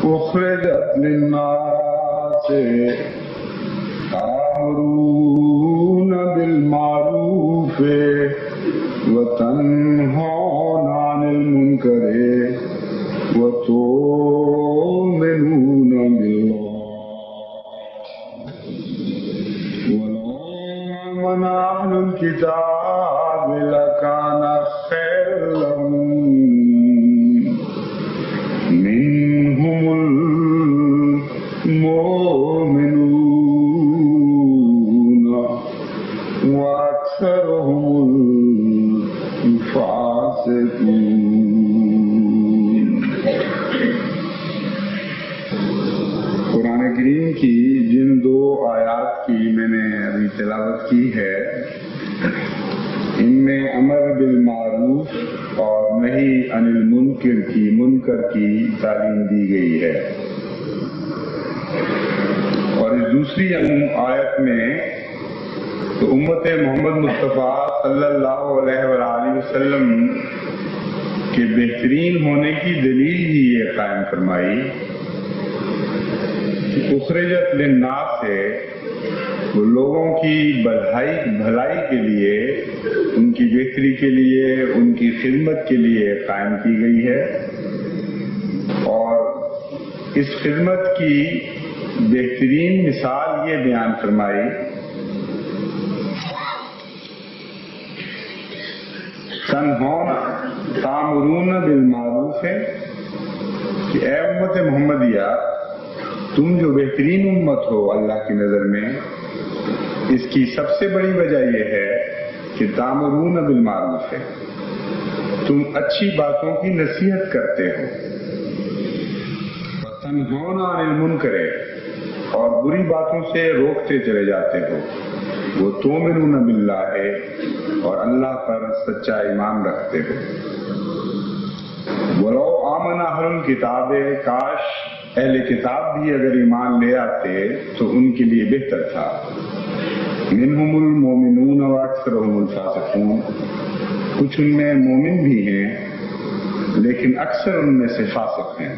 أخرجت للناس تأمرون بالمعروف وتنهون عن المنكر وتؤمنون بالله ولو آمن أهل الكتاب لكان خيرا لهم منهم المؤمنون وأكثرهم الفاسقون۔ قرآن کریم کی جن دو آیات کی میں نے ابھی تلاوت کی ہے، ان میں امر بالمعروف اور نہی عن المنکر کی تعلیم دی گئی ہے، اور اس دوسری آیت میں تو امت محمد مصطفیٰ صلی اللہ علیہ وآلہ وسلم کے بہترین ہونے کی دلیل ہی یہ قائم فرمائی کہ اخرجت للناس ہے، وہ لوگوں کی بھلائی کے لیے، ان کی بہتری کے لیے، ان کی خدمت کے لیے قائم کی گئی ہے، اور اس خدمت کی بہترین مثال یہ بیان فرمائی تأمرون بالمعروف ہے کہ اے امت محمدیہ، تم جو بہترین امت ہو اللہ کی نظر میں، اس کی سب سے بڑی وجہ یہ ہے کہ تأمرون بالمعروف ہے، تم اچھی باتوں کی نصیحت کرتے ہو، وتنہون عن المنکر، اور بری باتوں سے روکتے چلے جاتے ہو، وتؤمنون باللہ، اور اللہ پر سچا ایمان رکھتے ہو۔ ولو آمن اہل الکتاب، کاش اہل کتاب بھی اگر ایمان لے آتے تو ان کے لیے بہتر تھا۔ منہم المومنون واکثرہم الفاسقون، کچھ ان میں مومن بھی ہیں لیکن اکثر ان میں سے فاسق ہیں۔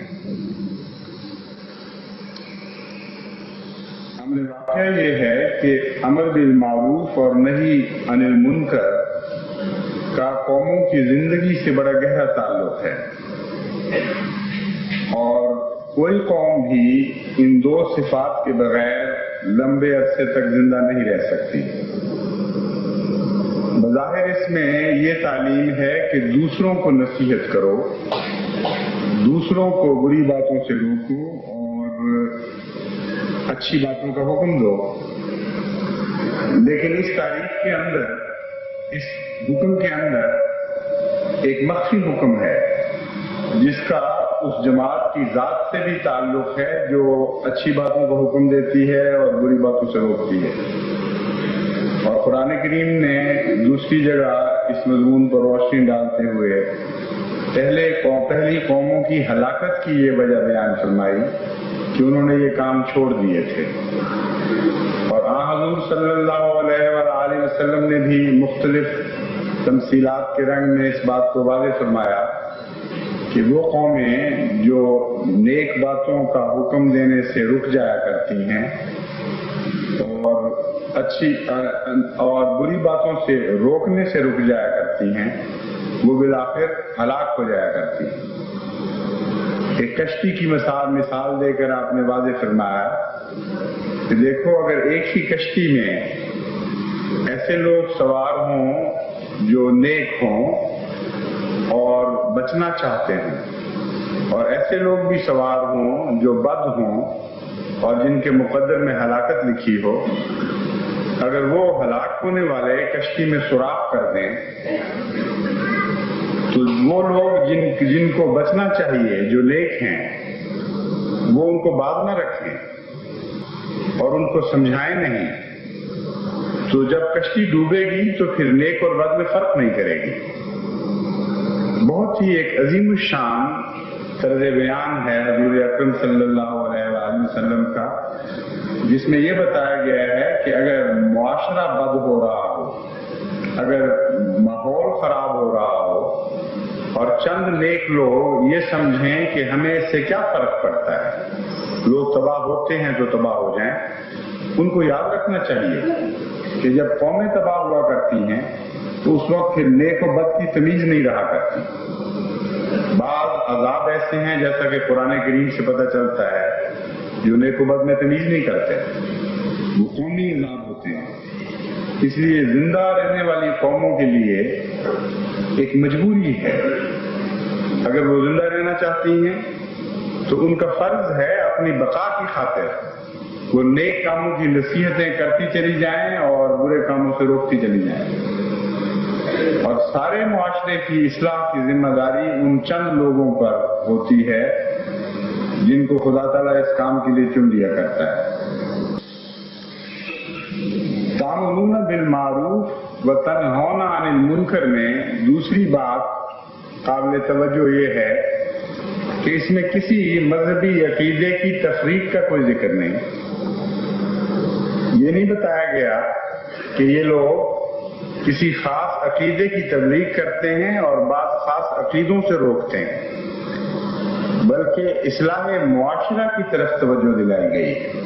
امر واقعہ یہ ہے کہ امر بالمعروف اور نہی عن المنکر کا قوموں کی زندگی سے بڑا گہرا تعلق ہے، اور کوئی قوم بھی ان دو صفات کے بغیر لمبے عرصے تک زندہ نہیں رہ سکتی۔ بظاہر اس میں یہ تعلیم ہے کہ دوسروں کو نصیحت کرو، دوسروں کو بری باتوں سے روکو اور اچھی باتوں کا حکم دو، لیکن اس تاریخ کے اندر، اس حکم کے اندر ایک مخفی حکم ہے جس کا اس جماعت کی ذات سے بھی تعلق ہے جو اچھی باتوں کا حکم دیتی ہے اور بری باتوں سے روکتی ہے۔ اور قرآن کریم نے دوسری جگہ اس مضمون پر روشنی ڈالتے ہوئے پہلی قوموں کی ہلاکت کی یہ وجہ بیان فرمائی کہ انہوں نے یہ کام چھوڑ دیے تھے، اور حضور صلی اللہ علیہ وآلہ وسلم نے بھی مختلف تمثیلات کے رنگ میں اس بات کو واضح فرمایا کہ وہ قومیں جو نیک باتوں کا حکم دینے سے رک جایا کرتی ہیں اور بری باتوں سے روکنے سے رک جایا کرتی ہیں، وہ بالآخر ہلاک ہو جایا کرتی ہیں۔ ایک کشتی کی مثال دے کر آپ نے واضح فرمایا کہ دیکھو، اگر ایک ہی کشتی میں ایسے لوگ سوار ہوں جو نیک ہوں اور بچنا چاہتے ہیں، اور ایسے لوگ بھی سوار ہوں جو بد ہوں اور جن کے مقدر میں ہلاکت لکھی ہو، اگر وہ ہلاک ہونے والے کشتی میں سوراخ کر دیں تو وہ لوگ جن کو بچنا چاہیے، جو نیک ہیں، وہ ان کو باز نہ رکھیں اور ان کو سمجھائیں نہیں، تو جب کشتی ڈوبے گی تو پھر نیک اور بد میں فرق نہیں کرے گی۔ بہت ہی ایک عظیم الشان طرز بیان ہے حضور اکرم صلی اللہ علیہ وآلہ وسلم کا، جس میں یہ بتایا گیا ہے کہ اگر معاشرہ بد ہو رہا ہو، اگر ماحول خراب ہو رہا ہو، اور چند نیک لوگ یہ سمجھیں کہ ہمیں اس سے کیا فرق پڑتا ہے، لوگ تباہ ہوتے ہیں تو تباہ ہو جائیں. ان کو یاد رکھنا چاہیے کہ جب قومیں تباہ ہوا کرتی ہیں تو اس وقت پھر نیک و بد کی تمیز نہیں رہا کرتی. بعض عذاب ایسے ہیں جیسا کہ قرآن کریم سے پتہ چلتا ہے جو نیک و بد میں تمیز نہیں کرتے، وہ قومی عذاب ہوتے ہیں. اس لیے زندہ رہنے والی قوموں کے لیے ایک مجبوری ہے، اگر وہ زندہ رہنا چاہتی ہیں تو ان کا فرض ہے اپنی بقا کی خاطر وہ نیک کاموں کی نصیحتیں کرتی چلی جائیں اور برے کاموں سے روکتی چلی جائیں. اور سارے معاشرے کی اصلاح کی ذمہ داری ان چند لوگوں پر ہوتی ہے جن کو خدا تعالیٰ اس کام کے لیے چن لیا کرتا ہے. تأمرون بالمعروف و تنہون عن المنکر میں دوسری بات قابل توجہ یہ ہے کہ اس میں کسی مذہبی عقیدے کی تفریق کا کوئی ذکر نہیں. یہ نہیں بتایا گیا کہ یہ لوگ کسی خاص عقیدے کی تبلیغ کرتے ہیں اور بعض خاص عقیدوں سے روکتے ہیں، بلکہ اصلاح معاشرہ کی طرف توجہ دلائی گئی ہے.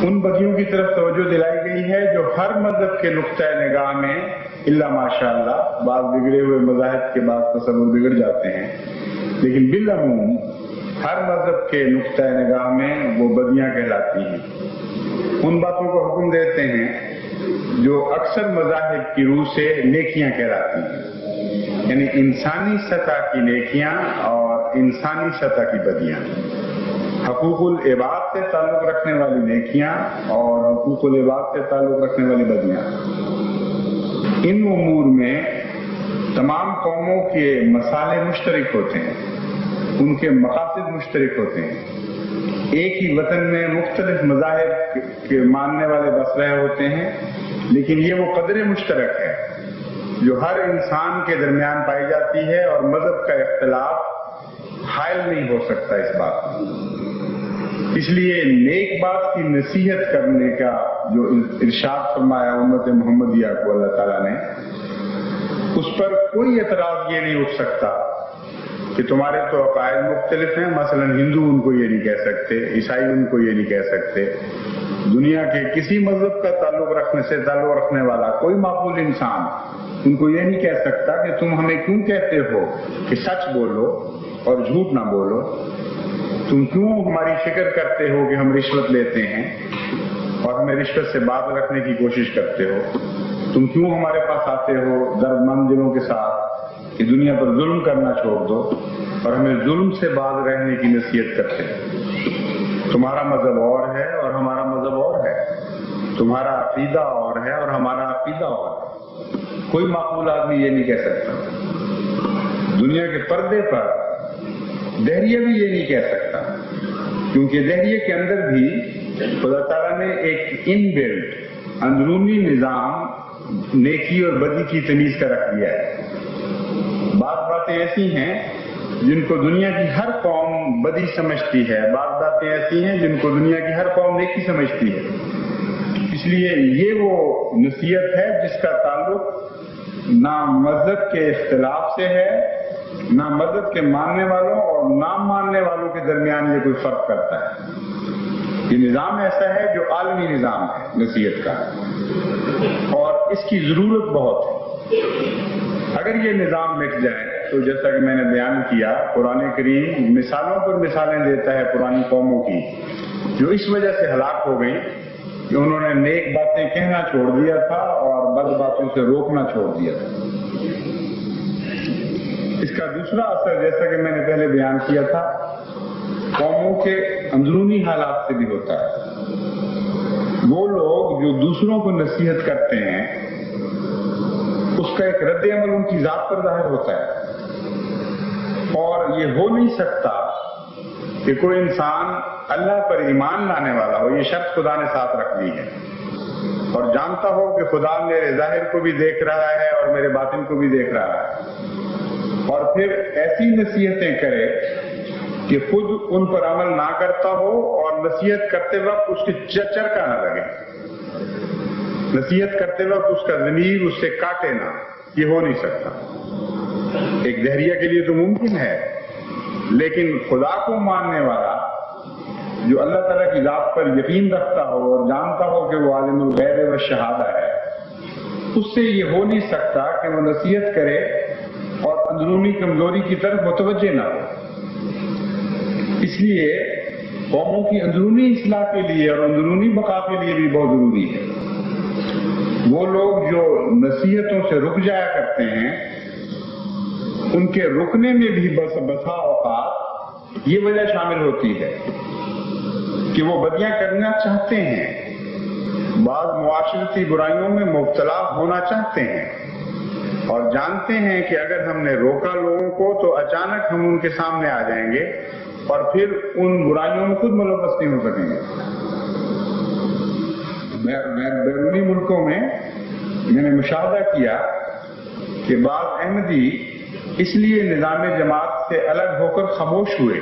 ان بدیوں کی طرف توجہ دلائی گئی ہے جو ہر مذہب کے نقطۂ نگاہ میں الا ماشاء اللہ بعض بگڑے ہوئے مذاہب کے بعد تصور بگڑ جاتے ہیں، لیکن بالعموم ہر مذہب کے نقطۂ نگاہ میں وہ بدیاں کہلاتی ہیں. ان باتوں کو حکم دیتے ہیں جو اکثر مذاہب کی روح سے نیکیاں کہلاتی ہیں، یعنی انسانی سطح کی نیکیاں اور انسانی سطح کی بدیاں، حقوق العباد سے تعلق رکھنے والی نیکیاں اور حقوق العباد سے تعلق رکھنے والی بدیاں. ان امور میں تمام قوموں کے مصالح مشترک ہوتے ہیں، ان کے مقاصد مشترک ہوتے ہیں. ایک ہی وطن میں مختلف مذاہب کے ماننے والے بس رہے ہوتے ہیں، لیکن یہ وہ قدر مشترک ہے جو ہر انسان کے درمیان پائی جاتی ہے اور مذہب کا اختلاف حائل نہیں ہو سکتا اس بات میں. اس لیے نیک بات کی نصیحت کرنے کا جو ارشاد فرمایا امت محمدیہ کو اللہ تعالیٰ نے، اس پر کوئی اعتراض یہ نہیں اٹھ سکتا کہ تمہارے تو عقائد مختلف ہیں، مثلا ہندو ان کو یہ نہیں کہہ سکتے، عیسائی ان کو یہ نہیں کہہ سکتے. دنیا کے کسی مذہب کا تعلق رکھنے والا کوئی معقول انسان ان کو یہ نہیں کہہ سکتا کہ تم ہمیں کیوں کہتے ہو کہ سچ بولو اور جھوٹ نہ بولو، تم کیوں ہماری فکر کرتے ہو کہ ہم رشوت لیتے ہیں اور ہمیں رشوت سے باز رکھنے کی کوشش کرتے ہو، تم کیوں ہمارے پاس آتے ہو درد مند دلوں کے ساتھ کہ دنیا پر ظلم کرنا چھوڑ دو اور ہمیں ظلم سے باز رہنے کی نصیحت کرتے ہیں. تمہارا مذہب اور ہے اور ہمارا مذہب اور ہے، تمہارا عقیدہ اور ہے اور ہمارا عقیدہ اور ہے. کوئی معقول آدمی یہ نہیں کہہ سکتا. دنیا کے پردے پر دہریہ بھی یہ نہیں کہہ سکتا، کیونکہ دہریے کے اندر بھی خدا تعالیٰ نے ایک ان بلٹ اندرونی نظام نیکی اور بدی کی تمیز کا رکھ دیا ہے. بعض باتیں ایسی ہیں جن کو دنیا کی ہر قوم بدی سمجھتی ہے، بعض باتیں ایسی ہیں جن کو دنیا کی ہر قوم نیکی سمجھتی ہے. اس لیے یہ وہ نصیحت ہے جس کا تعلق نہ مذہب کے اختلاف سے ہے، نہ مذہب کے ماننے والوں اور نہ ماننے والوں کے درمیان یہ کوئی فرق کرتا ہے. یہ نظام ایسا ہے جو عالمی نظام ہے نصیحت کا، اور اس کی ضرورت بہت ہے. اگر یہ نظام مٹ جائے تو جیسا کہ میں نے بیان کیا، قرآن کریم مثالوں پر مثالیں دیتا ہے پرانی قوموں کی جو اس وجہ سے ہلاک ہو گئی کہ انہوں نے نیک باتیں کہنا چھوڑ دیا تھا اور بد باتوں سے روکنا چھوڑ دیا تھا. اس کا دوسرا اثر جیسا کہ میں نے پہلے بیان کیا تھا قوموں کے اندرونی حالات سے بھی ہوتا ہے. وہ لوگ جو دوسروں کو نصیحت کرتے ہیں اس کا ایک رد عمل ان کی ذات پر ظاہر ہوتا ہے، اور یہ ہو نہیں سکتا کہ کوئی انسان اللہ پر ایمان لانے والا ہو، یہ شرط خدا نے ساتھ رکھ دی ہے، اور جانتا ہو کہ خدا میرے ظاہر کو بھی دیکھ رہا ہے اور میرے باطن کو بھی دیکھ رہا ہے، اور پھر ایسی نصیحتیں کرے کہ خود ان پر عمل نہ کرتا ہو اور نصیحت کرتے وقت اس کی چرکا نہ لگے، نصیحت کرتے وقت اس کا ضمیر اس سے کاٹے نہ. یہ ہو نہیں سکتا. ایک دہریہ کے لیے تو ممکن ہے، لیکن خدا کو ماننے والا جو اللہ تعالیٰ کی ذات پر یقین رکھتا ہو اور جانتا ہو کہ وہ عالم الغیب والشہادہ ہے، اس سے یہ ہو نہیں سکتا کہ وہ نصیحت کرے اور اندرونی کمزوری کی طرف متوجہ نہ ہو۔ اس لیے قوموں کی اندرونی اصلاح کے لیے اور اندرونی بقا کے لیے بھی بہت ضروری ہے۔ وہ لوگ جو نصیحتوں سے رک جایا کرتے ہیں، ان کے رکنے میں بھی بسا اوقات یہ وجہ شامل ہوتی ہے کہ وہ بدیاں کرنا چاہتے ہیں، بعض معاشرتی برائیوں میں مبتلا ہونا چاہتے ہیں، اور جانتے ہیں کہ اگر ہم نے روکا لوگوں کو تو اچانک ہم ان کے سامنے آ جائیں گے اور پھر ان برائیوں میں خود ملوث نہیں ہو سکیں گے۔ بیرونی ملکوں میں میں نے مشاہدہ کیا کہ بعض احمدی اس لیے نظام جماعت سے الگ ہو کر خاموش ہوئے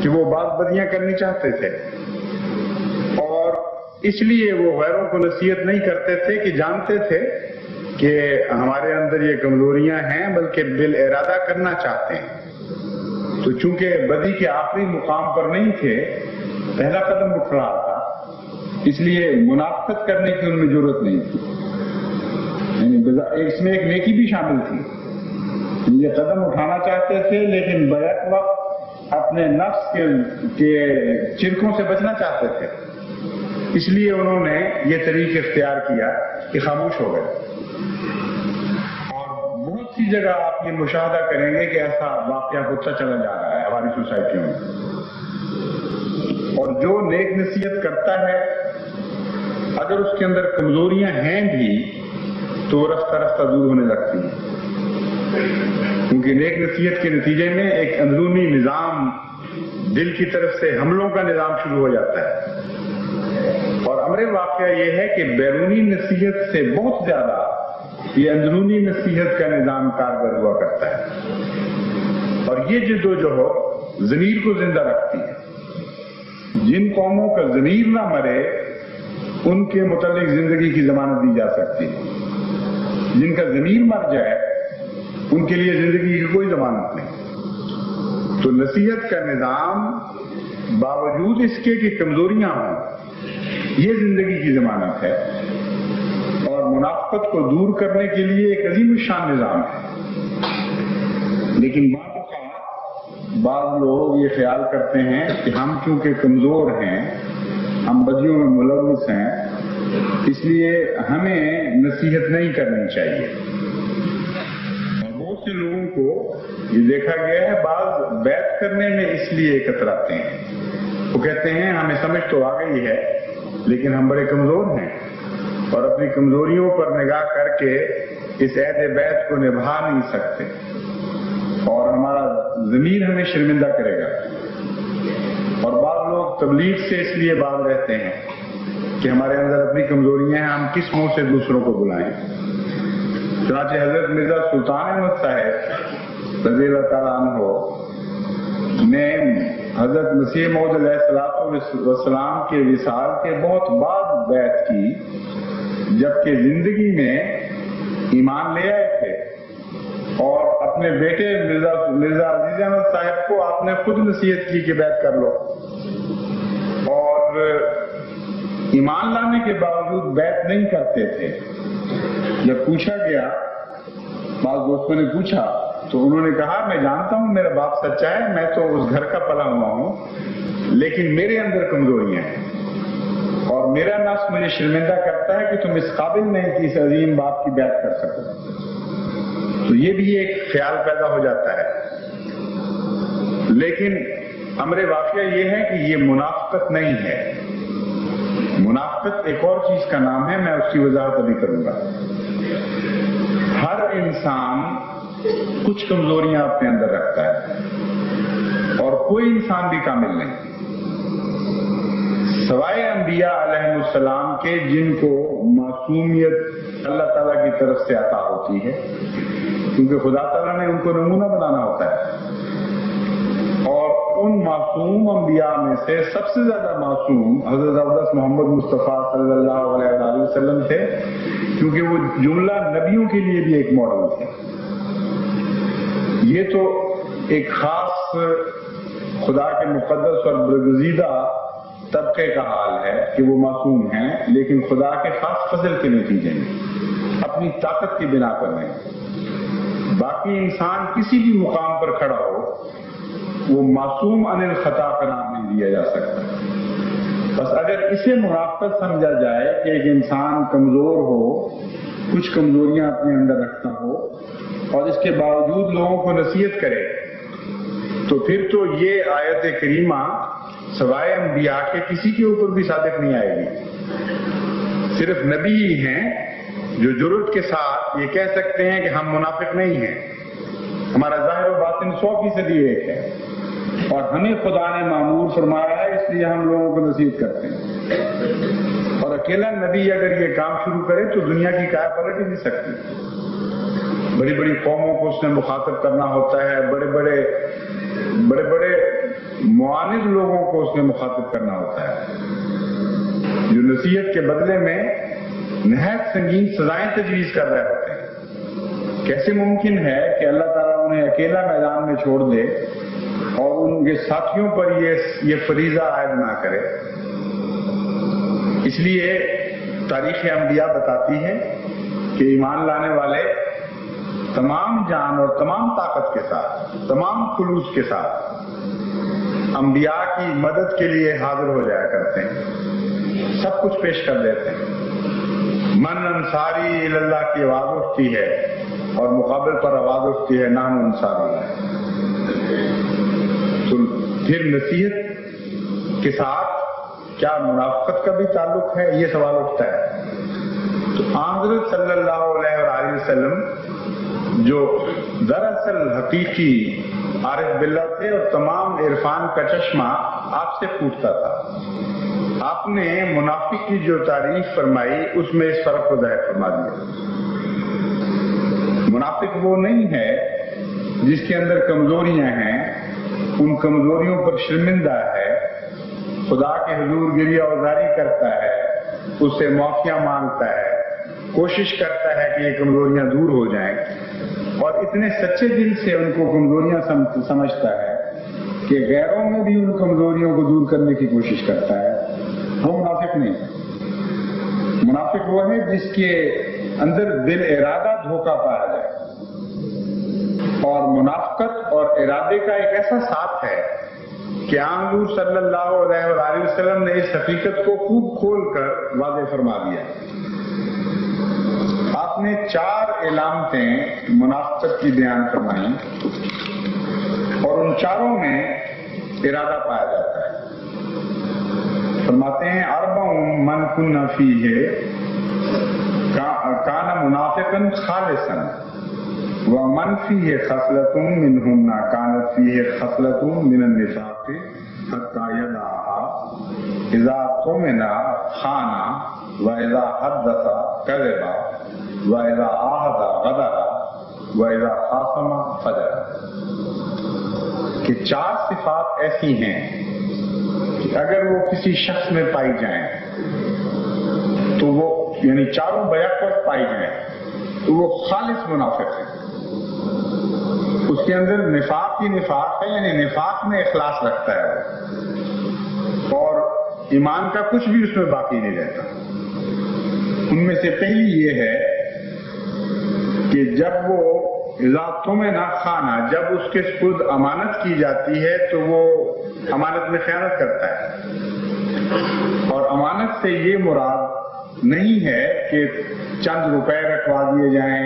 کہ وہ بعض بدیاں کرنی چاہتے تھے، اور اس لیے وہ غیروں کو نصیحت نہیں کرتے تھے کہ جانتے تھے کہ ہمارے اندر یہ کمزوریاں ہیں، بلکہ بالارادہ کرنا چاہتے ہیں۔ تو چونکہ بدی کے آخری مقام پر نہیں تھے، پہلا قدم اٹھ رہا تھا، اس لیے منافقت کرنے کی ان میں ضرورت نہیں تھی۔ اس میں ایک نیکی بھی شامل تھی، یہ قدم اٹھانا چاہتے تھے لیکن بیک وقت اپنے نفس کے چرکوں سے بچنا چاہتے تھے، اس لیے انہوں نے یہ طریق اختیار کیا کہ خاموش ہو گئے۔ اور بہت سی جگہ آپ یہ مشاہدہ کریں گے کہ ایسا واقعہ ہوتا چلا جا رہا ہے ہماری سوسائٹی میں، اور جو نیک نصیحت کرتا ہے اگر اس کے اندر کمزوریاں ہیں بھی تو رفتہ رفتہ دور ہونے لگتی ہیں، کیونکہ نیک نصیحت کے نتیجے میں ایک اندرونی نظام، دل کی طرف سے حملوں کا نظام شروع ہو جاتا ہے۔ اور امر واقعہ یہ ہے کہ بیرونی نصیحت سے بہت زیادہ یہ اندرونی نصیحت کا نظام کارگر ہوا کرتا ہے، اور یہ جدوجہد ضمیر کو زندہ رکھتی ہے۔ جن قوموں کا ضمیر نہ مرے ان کے متعلق زندگی کی ضمانت دی جا سکتی ہے، جن کا ضمیر مر جائے ان کے لیے زندگی کی کوئی ضمانت نہیں۔ تو نصیحت کا نظام باوجود اس کے کہ کمزوریاں ہوں، یہ زندگی کی ضمانت ہے، اور منافقت کو دور کرنے کے لیے ایک عظیم الشان نظام ہے۔ لیکن بعض لوگ یہ خیال کرتے ہیں کہ ہم چونکہ کمزور ہیں، ہم بدیوں میں ملوث ہیں، اس لیے ہمیں نصیحت نہیں کرنی چاہیے۔ اور بہت سے لوگوں کو یہ دیکھا گیا ہے بعض بیعت کرنے میں اس لیے کتراتے ہیں، وہ کہتے ہیں ہمیں سمجھ تو آ گئی ہے لیکن ہم بڑے کمزور ہیں، اور اپنی کمزوریوں پر نگاہ کر کے اس عہد بیعت کو نبھا نہیں سکتے، اور ہمارا ضمیر ہمیں شرمندہ کرے گا۔ اور بعض لوگ تبلیغ سے اس لیے باز رہتے ہیں کہ ہمارے اندر اپنی کمزوریاں ہیں، ہم کس منہ سے دوسروں کو بلائیں۔ چنانچہ حضرت مرزا سلطان احمد صاحب رضی اللہ تعالیٰ عنہ نے حضرت مسیح موعود علیہ السلام کے وصال کے بہت بعد بیعت کی، جبکہ زندگی میں ایمان لے آئے تھے، اور اپنے بیٹے مرزا عزیز احمد صاحب کو آپ نے خود نصیحت کی کہ بیعت کر لو، اور ایمان لانے کے باوجود بیعت نہیں کرتے تھے۔ جب پوچھا گیا، بعض دوستوں نے پوچھا تو انہوں نے کہا میں جانتا ہوں میرا باپ سچا ہے، میں تو اس گھر کا پلا ہوا ہوں، لیکن میرے اندر کمزوریاں ہیں، اور میرا نفس مجھے شرمندہ کرتا ہے کہ تم اس قابل نہیں کہ اس عظیم باپ کی بیعت کر سکو۔ تو یہ بھی ایک خیال پیدا ہو جاتا ہے۔ لیکن امر واقعہ یہ ہے کہ یہ منافقت نہیں ہے، منافقت ایک اور چیز کا نام ہے، میں اس کی وضاحت ابھی کروں گا۔ ہر انسان کچھ کمزوریاں اپنے اندر رکھتا ہے، اور کوئی انسان بھی کامل نہیں سوائے انبیاء علیہ السلام کے، جن کو معصومیت اللہ تعالیٰ کی طرف سے عطا ہوتی ہے، کیونکہ خدا تعالیٰ نے ان کو نمونہ بنانا ہوتا ہے۔ اور ان معصوم انبیاء میں سے سب سے زیادہ معصوم حضرت اقدس محمد مصطفیٰ صلی اللہ علیہ وسلم تھے، کیونکہ وہ جملہ نبیوں کے لیے بھی ایک ماڈل تھے۔ یہ تو ایک خاص خدا کے مقدس اور برگزیدہ طبقے کا حال ہے کہ وہ معصوم ہیں، لیکن خدا کے خاص فضل کے نتیجے میں، اپنی طاقت کی بنا پر نہیں۔ باقی انسان کسی بھی مقام پر کھڑا ہو، وہ معصوم عن الخطا کا نام نہیں دیا جا سکتا۔ بس اگر اسے منافقت سمجھا جائے کہ ایک انسان کمزور ہو، کچھ کمزوریاں اپنے اندر رکھتا ہو اور اس کے باوجود لوگوں کو نصیحت کرے، تو پھر تو یہ آیت کریمہ سوائے انبیاء کے کسی کے اوپر بھی صادق نہیں آئے گی۔ صرف نبی ہی ہیں جو جرأت کے ساتھ یہ کہہ سکتے ہیں کہ ہم منافق نہیں ہیں، ہمارا ظاہر و باطن 100% ایک ہے، اور ہمیں خدا نے معمور فرمایا ہے، اس لیے ہم لوگوں کو نصیحت کرتے ہیں۔ اور اکیلا نبی اگر یہ کام شروع کرے تو دنیا کی کیا پلٹ ہی نہیں سکتی۔ بڑی بڑی قوموں کو اس نے مخاطب کرنا ہوتا ہے، بڑے بڑے معاند لوگوں کو اس نے مخاطب کرنا ہوتا ہے، جو نصیحت کے بدلے میں نہایت سنگین سزائیں تجویز کر رہے ہوتے ہیں۔ کیسے ممکن ہے کہ اللہ تعالیٰ انہیں اکیلا میدان میں چھوڑ دے اور ان کے ساتھیوں پر یہ فریضہ عائد نہ کرے؟ اس لیے تاریخ انبیاء بتاتی ہے کہ ایمان لانے والے تمام جان اور تمام طاقت کے ساتھ، تمام خلوص کے ساتھ انبیاء کی مدد کے لیے حاضر ہو جایا کرتے ہیں، سب کچھ پیش کر دیتے ہیں۔ من انصاری اللہ کی آواز اٹھتی ہے اور مقابل پر آواز اٹھتی ہے نحن انصار اللہ۔ تو پھر نصیحت کے ساتھ کیا منافقت کا بھی تعلق ہے، یہ سوال اٹھتا ہے۔ تو حضرت صلی اللہ علیہ وسلم جو دراصل حقیقی عارف باللہ تھے اور تمام عرفان کا چشمہ آپ سے پھوٹتا تھا، آپ نے منافق کی جو تعریف فرمائی اس میں اس فرق کو ظاہر فرما دیا۔ منافق وہ نہیں ہے جس کے اندر کمزوریاں ہیں، ان کمزوریوں پر شرمندہ ہے، خدا کے حضور گریہ عذاری کرتا ہے، اس سے معافیاں مانگتا ہے، کوشش کرتا ہے کہ یہ کمزوریاں دور ہو جائیں، اور اتنے سچے دل سے ان کو کمزوریاں سمجھتا ہے کہ غیروں میں بھی ان کمزوریوں کو دور کرنے کی کوشش کرتا ہے۔ وہ منافق نہیں ہے۔ منافق وہ ہے جس کے اندر دل ارادہ دھوکہ پایا جائے، اور منافقت اور ارادے کا ایک ایسا ساتھ ہے کہ حضور صلی اللہ علیہ وسلم نے اس حقیقت کو خوب کھول کر واضح فرما دیا۔ آپ نے 4 علامتیں منافقت کی بیان فرمائیں، اور ان چاروں میں ارادہ پایا جاتا ہے۔ فرماتے ہیں اربع من کن فیہ کان منافقا خالصا ومن فیہ خصلۃ منہن کانت فیہ خصلۃ من النفاق حتی یدعها اذا اؤتمن خان واذا حدث کذب واذا عاہد غدر واذا خاصم فجر۔ کہ 4 صفات ایسی ہیں کہ اگر وہ کسی شخص میں پائی جائیں تو وہ یعنی چاروں بیک وقت پائی جائیں تو وہ خالص منافق ہے۔ اس کے اندر نفاق ہی نفاق ہے، یعنی نفاق میں اخلاص رکھتا ہے اور ایمان کا کچھ بھی اس میں باقی نہیں رہتا۔ ان میں سے پہلی یہ ہے کہ جب وہ اذا اؤتمن خان، جب اس کے سپرد امانت کی جاتی ہے تو وہ امانت میں خیانت کرتا ہے۔ اور امانت سے یہ مراد نہیں ہے کہ چند روپے رکھوا دیے جائیں،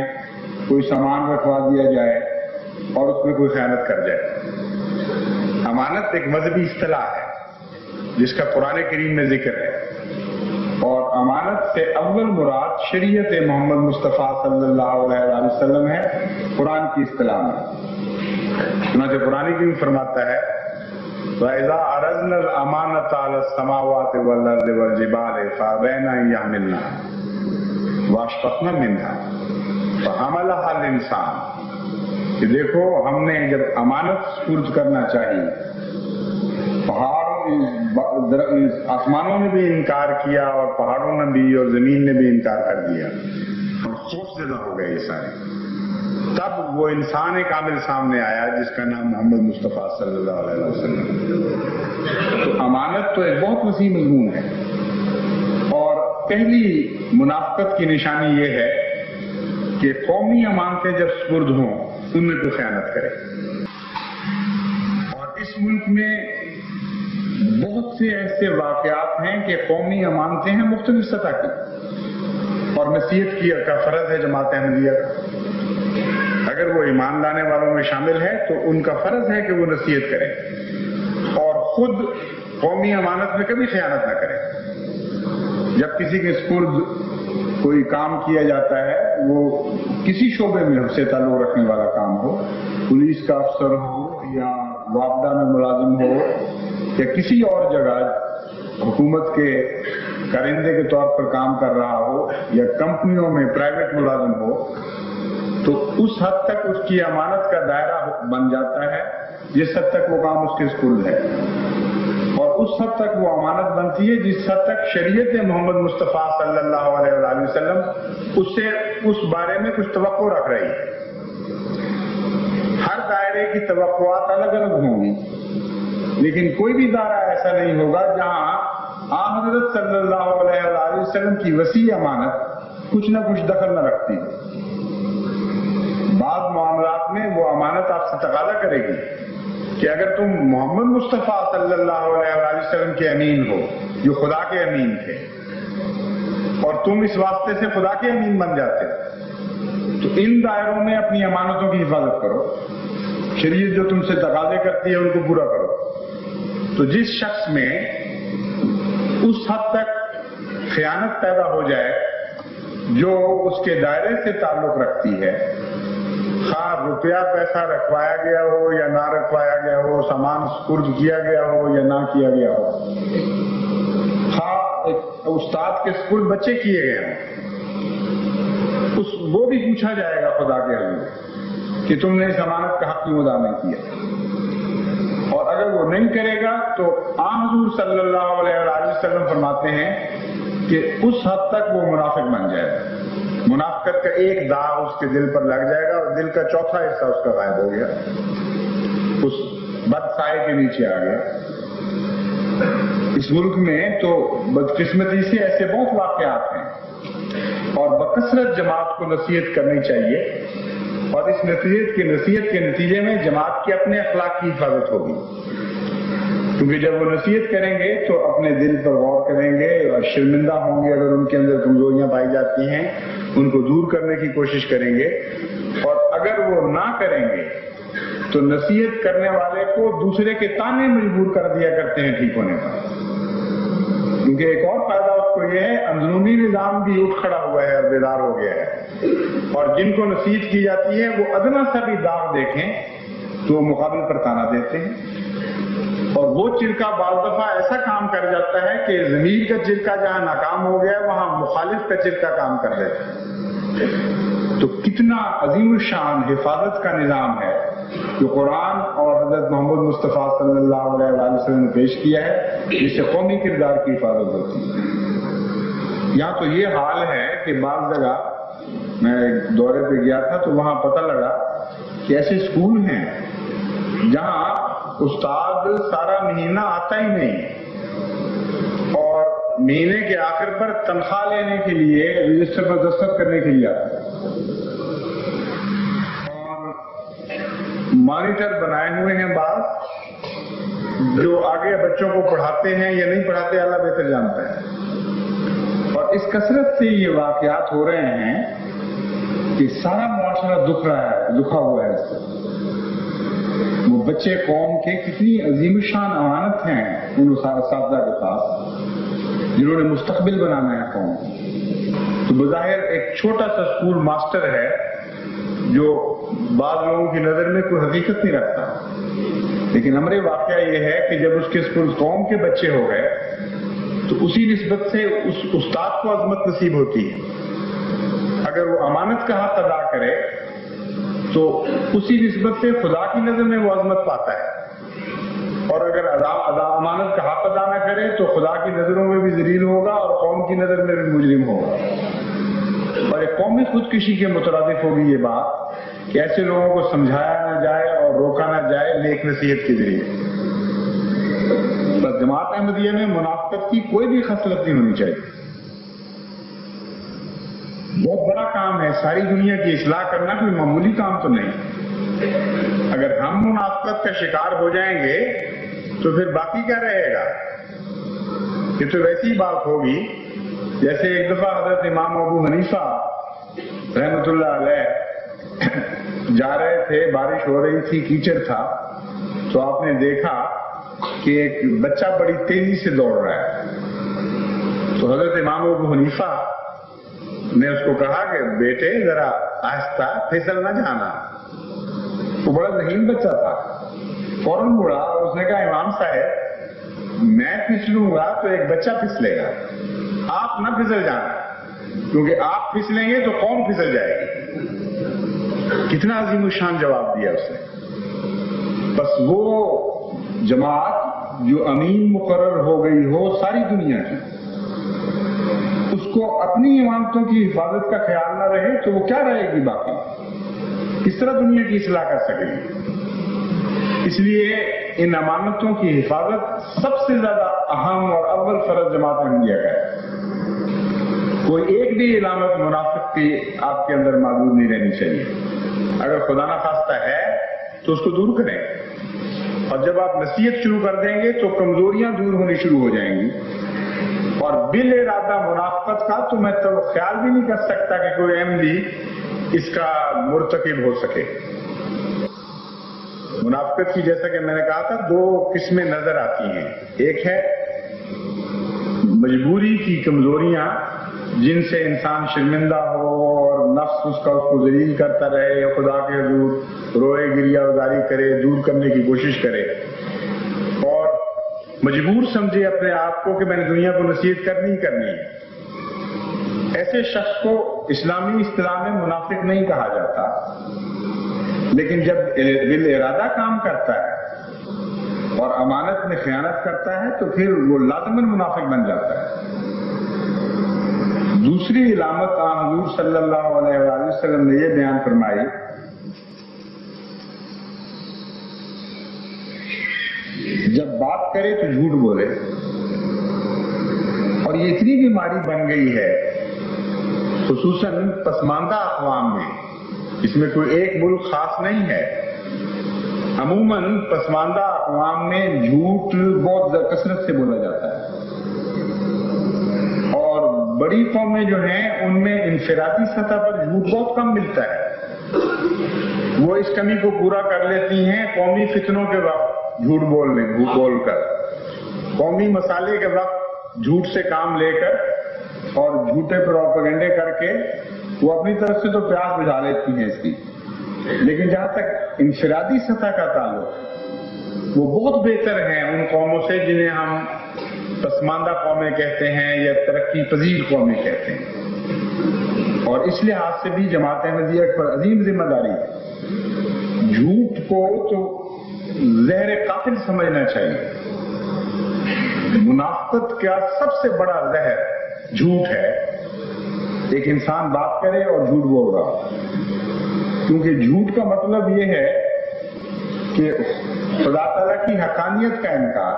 کوئی سامان رکھوا دیا جائے اور اس میں کوئی خیانت کر جائے۔ امانت ایک مذہبی اصطلاح ہے جس کا قرآن کریم میں ذکر ہے، اور امانت سے اول مراد شریعت محمد مصطفیٰ صلی اللہ علیہ وسلم ہے، قرآن کی اصطلاح میں۔ چنانچہ قرآن کریم فرماتا ہے وَإِذَا عَرَضْنَا الْأَمَانَةَ عَلَى السَّمَاوَاتِ وَالْأَرْضِ وَالْجِبَالِ فَأَبَيْنَ أَن يَحْمِلْنَهَا وَأَشْفَقْنَ مِنْهَا فَحَمَلَهَا الْإِنسَانُ۔ کہ دیکھو ہم نے جب امانت سپرد کرنا چاہیے، آسمانوں نے بھی انکار کیا اور پہاڑوں نے بھی اور زمین نے بھی انکار کر دیا اور خوف زدہ ہو گئے یہ سارے، تب وہ انسان کامل سامنے آیا جس کا نام محمد مصطفیٰ صلی اللہ علیہ وسلم. تو امانت تو ایک بہت وسیع مضمون ہے، اور پہلی منافقت کی نشانی یہ ہے کہ قومی امانتیں جب سپرد ہوں ان میں کوئی خیانت کرے. اور اس ملک میں بہت سے ایسے واقعات ہیں کہ قومی امانتیں ہیں مختلف سطح کی، اور نصیحت کی کا فرض ہے جماعت احمدیہ کا. اگر وہ ایمان لانے والوں میں شامل ہے تو ان کا فرض ہے کہ وہ نصیحت کریں اور خود قومی امانت میں کبھی خیانت نہ کریں. جب کسی کے سپرد کوئی کام کیا جاتا ہے، وہ کسی شعبے میں سے تعلق رکھنے والا کام ہو، پولیس کا افسر ہو یا وابڈا میں ملازم ہو یا کسی اور جگہ حکومت کے کارندے کے طور پر کام کر رہا ہو یا کمپنیوں میں پرائیویٹ ملازم ہو، تو اس حد تک اس کی امانت کا دائرہ بن جاتا ہے جس حد تک وہ کام اس کے سپرد ہے، اور اس حد تک وہ امانت بنتی ہے جس حد تک شریعت محمد مصطفیٰ صلی اللہ علیہ وآلہ وسلم اس سے اس بارے میں کچھ توقع رکھ رہی ہے. ہر دائرے کی توقعات الگ الگ ہوں گی، لیکن کوئی بھی دائرہ ایسا نہیں ہوگا جہاں حضرت صلی اللہ علیہ وآلہ وسلم کی وسیع امانت کچھ نہ کچھ دخل نہ رکھتی. بعض معاملات میں وہ امانت آپ سے تقاضا کرے گی کہ اگر تم محمد مصطفیٰ صلی اللہ علیہ وآلہ وسلم کے امین ہو جو خدا کے امین تھے، اور تم اس واسطے سے خدا کے امین بن جاتے، تو ان دائروں میں اپنی امانتوں کی حفاظت کرو. شریعت جو تم سے تقاضے کرتی ہے ان کو پورا کرو. تو جس شخص میں اس حد تک خیانت پیدا ہو جائے جو اس کے دائرے سے تعلق رکھتی ہے، خواہ روپیہ پیسہ رکھوایا گیا ہو یا نہ رکھوایا گیا ہو، سامان سپرد کیا گیا ہو یا نہ کیا گیا ہو، خواہ ایک استاد کے سپرد بچے کیے گئے ہوں، وہ بھی پوچھا جائے گا خدا کے حضور کہ تم نے اس امانت کا حق کیوں ادا نہیں کیا. اور اگر وہ نہیں کرے گا تو حضور صلی اللہ علیہ وسلم فرماتے ہیں کہ اس حد تک وہ منافق بن جائے گا. منافقت کا ایک داغ اس کے دل پر لگ جائے گا اور دل کا چوتھا حصہ اس کا غائب ہو گیا، اس بد سائے کے نیچے آ گیا. اس ملک میں تو بدقسمتی سے ایسے بہت واقعات ہیں، اور بکثرت جماعت کو نصیحت کرنی چاہیے، اور اس نصیحت کے نتیجے میں جماعت کے اپنے اخلاق کی حفاظت ہوگی. کیونکہ جب وہ نصیحت کریں گے تو اپنے دل پر غور کریں گے اور شرمندہ ہوں گے اگر ان کے اندر کمزوریاں پائی جاتی ہیں، ان کو دور کرنے کی کوشش کریں گے. اور اگر وہ نہ کریں گے تو نصیحت کرنے والے کو دوسرے کے تانے مجبور کر دیا کرتے ہیں ٹھیک ہونے پر. کیونکہ ایک اور فائدہ اس کو یہ ہے، اندرونی نظام بھی اٹھ کھڑا ہوا ہے اور بیدار ہو گیا ہے، اور جن کو نصیحت کی جاتی ہے وہ ادنا سا بھی داغ دیکھیں تو مقابل پر تانا دیتے ہیں. اور وہ چرکا بعض دفعہ ایسا کام کر جاتا ہے کہ ضمیر کا چرکا جہاں ناکام ہو گیا وہاں مخالف کا چرکا کام کر دیتا ہے. تو کتنا عظیم الشان حفاظت کا نظام ہے جو قرآن اور حضرت محمد مصطفیٰ صلی اللہ علیہ وآلہ وسلم نے پیش کیا ہے، جس سے قومی کردار کی حفاظت ہوتی ہے. یہاں تو یہ حال ہے کہ بعض جگہ میں ایک دورے پہ گیا تھا تو وہاں پتہ لگا کہ ایسے اسکول ہیں جہاں استاد سارا مہینہ آتا ہی نہیں، اور مہینے کے آخر پر تنخواہ لینے کے لیے رجسٹر پر دستخط کرنے کے لیے آتا ہے، اور مانیٹر بنائے ہوئے ہیں بعض جو آگے بچوں کو پڑھاتے ہیں یا نہیں پڑھاتے اللہ بہتر جانتا ہے. اور اس کثرت سے یہ واقعات ہو رہے ہیں کہ سارا معاشرہ دکھا ہوا ہے اس سے. وہ بچے قوم کے کتنی عظیم شان امانت ہیں ان اساتذہ کے پاس جنہوں نے مستقبل بنانا ہے قوم. تو بظاہر ایک چھوٹا سا اسکول ماسٹر ہے جو بعض لوگوں کی نظر میں کوئی حقیقت نہیں رکھتا، لیکن امر واقعہ یہ ہے کہ جب اس کے اسکول قوم کے بچے ہو گئے تو اسی نسبت سے اس استاد کو عظمت نصیب ہوتی ہے. اگر وہ امانت کا حق ادا کرے تو اسی نسبت سے خدا کی نظر میں وہ عظمت پاتا ہے، اور اگر امانت کا حق ادا نہ کرے تو خدا کی نظروں میں بھی ذلیل ہوگا اور قوم کی نظر میں بھی مجرم ہوگا. اور ایک قومی خودکشی کے مترادف ہوگی یہ بات کہ ایسے لوگوں کو سمجھایا نہ جائے اور روکا نہ جائے نیک نصیحت کے ذریعے. بس جماعت احمدیہ میں منافقت کی کوئی بھی خصلت نہیں ہونی چاہیے. بہت بڑا کام ہے، ساری دنیا کی اصلاح کرنا کوئی معمولی کام تو نہیں. اگر ہم منافقت کا شکار ہو جائیں گے تو پھر باقی کیا رہے گا؟ یہ تو ویسی بات ہوگی جیسے ایک دفعہ حضرت امام ابو حنیفہ رحمۃ اللہ علیہ جا رہے تھے، بارش ہو رہی تھی، کیچڑ تھا، تو آپ نے دیکھا کہ ایک بچہ بڑی تیزی سے دوڑ رہا ہے. تو حضرت امام ابو حنیفہ نے اس کو کہا کہ بیٹے ذرا آہستہ، پھسل نہ جانا. وہ بڑا ذہین بچہ تھا، فوراً مڑا اور اس نے کہا امام صاحب میں پھسلوں گا تو ایک بچہ پھسلے گا، آپ نہ پھسل جانا، کیونکہ آپ پھسلیں گے تو قوم پھسل جائے گی. کتنا عظیم الشان جواب دیا اس نے. بس وہ جماعت جو امین مقرر ہو گئی ہو ساری دنیا کی، اس کو اپنی امانتوں کی حفاظت کا خیال نہ رہے تو وہ کیا رہے گی باقی؟ کس طرح دنیا کی اصلاح کر سکے گی؟ اس لیے ان امانتوں کی حفاظت سب سے زیادہ اہم اور اول فرض جماعت احمدیہ کا ہے. کوئی ایک بھی علامت منافق کی آپ کے اندر موجود نہیں رہنی چاہیے. اگر خدا نہ خواستہ ہے تو اس کو دور کریں، اور جب آپ نصیحت شروع کر دیں گے تو کمزوریاں دور ہونی شروع ہو جائیں گی. اور بالارادہ منافقت کا تو میں تو خیال بھی نہیں کر سکتا کہ کوئی احمدی اس کا مرتکب ہو سکے. منافقت کی جیسا کہ میں نے کہا تھا دو قسمیں نظر آتی ہیں. ایک ہے مجبوری کی کمزوریاں جن سے انسان شرمندہ ہو اور نفس اس کو ذلیل کرتا رہے، یا خدا کے حضور روئے گریہ ازاری کرے، دور کرنے کی کوشش کرے اور مجبور سمجھے اپنے آپ کو کہ میں نے دنیا کو نصیحت کرنی ہی کرنی ہے. ایسے شخص کو اسلامی اصطلاح میں منافق نہیں کہا جاتا، لیکن جب بالارادہ کام کرتا ہے اور امانت میں خیانت کرتا ہے تو پھر وہ لازماً منافق بن جاتا ہے. دوسری علامت حضور صلی اللہ علیہ وآلہ وسلم نے یہ بیان فرمائی جب بات کرے تو جھوٹ بولے. اور یہ اتنی بیماری بن گئی ہے خصوصاً پسماندہ اقوام میں، اس میں کوئی ایک ملک خاص نہیں ہے، عموماً پسماندہ اقوام میں جھوٹ بہت کثرت سے بولا جاتا ہے. اور بڑی قومیں جو ہیں ان میں انفرادی سطح پر جھوٹ بہت کم ملتا ہے. وہ اس کمی کو پورا کر لیتی ہیں قومی فتنوں کے وقت جھوٹ بول کر، قومی مسالے کے وقت جھوٹ سے کام لے کر اور جھوٹے پروپیگنڈے کر کے وہ اپنی طرف سے تو پیاس بجھا لیتی ہیں اس کی. لیکن جہاں تک انفرادی سطح کا تعلق، وہ بہت بہتر ہیں ان قوموں سے جنہیں ہم پسماندہ قومیں کہتے ہیں یا ترقی پذیر قومیں کہتے ہیں. اور اس لحاظ سے بھی جماعت احمدیہ پر عظیم ذمہ داری ہے. جھوٹ کو تو زہر قاتل سمجھنا چاہیے. منافقت کا سب سے بڑا زہر جھوٹ ہے. ایک انسان بات کرے اور جھوٹ بول رہا، کیونکہ جھوٹ کا مطلب یہ ہے کہ خدا تعالیٰ کی حقانیت کا انکار.